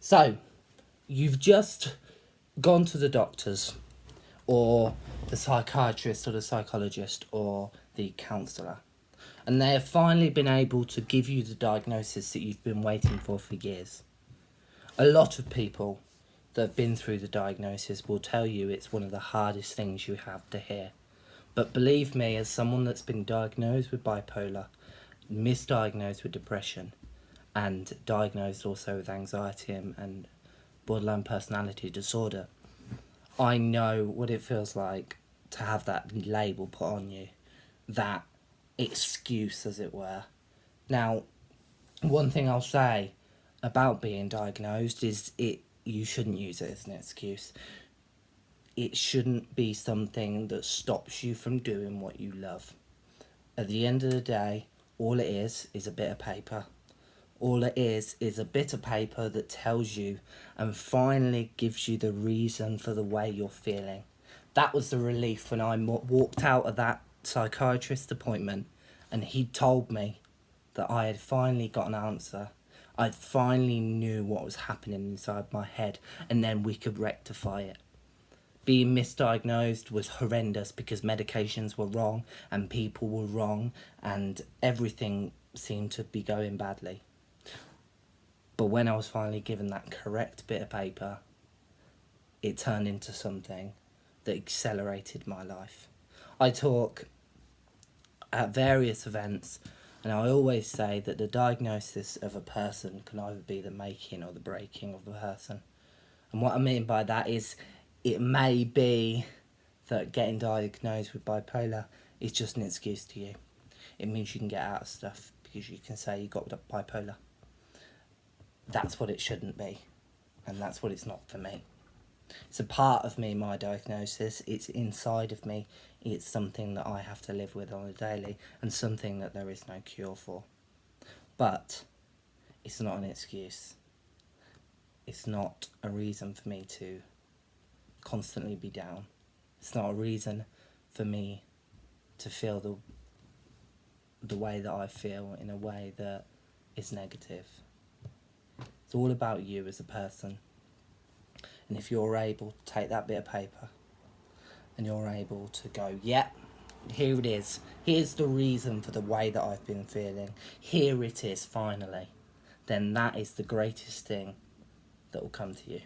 So, you've just gone to the doctors, or the psychiatrist, or the psychologist, or the counsellor, and they have finally been able to give you the diagnosis that you've been waiting for years. A lot of people that have been through the diagnosis will tell you it's one of the hardest things you have to hear. But believe me, as someone that's been diagnosed with bipolar, misdiagnosed with depression, and diagnosed also with anxiety and borderline personality disorder, I know what it feels like to have that label put on you, that excuse, as it were. Now, one thing I'll say about being diagnosed is you shouldn't use it as an excuse. It shouldn't be something that stops you from doing what you love. At the end of the day, all it is a bit of paper. All it is a bit of paper that tells you and finally gives you the reason for the way you're feeling. That was the relief when I walked out of that psychiatrist appointment and he told me that I had finally got an answer. I finally knew what was happening inside my head, and then we could rectify it. Being misdiagnosed was horrendous because medications were wrong and people were wrong and everything seemed to be going badly. But when I was finally given that correct bit of paper, it turned into something that accelerated my life. I talk at various events, and I always say that the diagnosis of a person can either be the making or the breaking of a person. And what I mean by that is, it may be that getting diagnosed with bipolar is just an excuse to you. It means you can get out of stuff because you can say you got bipolar. That's what it shouldn't be, and that's what it's not for me. It's a part of me, my diagnosis. It's inside of me. It's something that I have to live with on a daily, and something that there is no cure for. But it's not an excuse. It's not a reason for me to constantly be down. It's not a reason for me to feel the way that I feel in a way that is negative. It's all about you as a person. And if you're able to take that bit of paper and you're able to go, yeah, here it is. Here's the reason for the way that I've been feeling. Here it is, finally. Then that is the greatest thing that will come to you.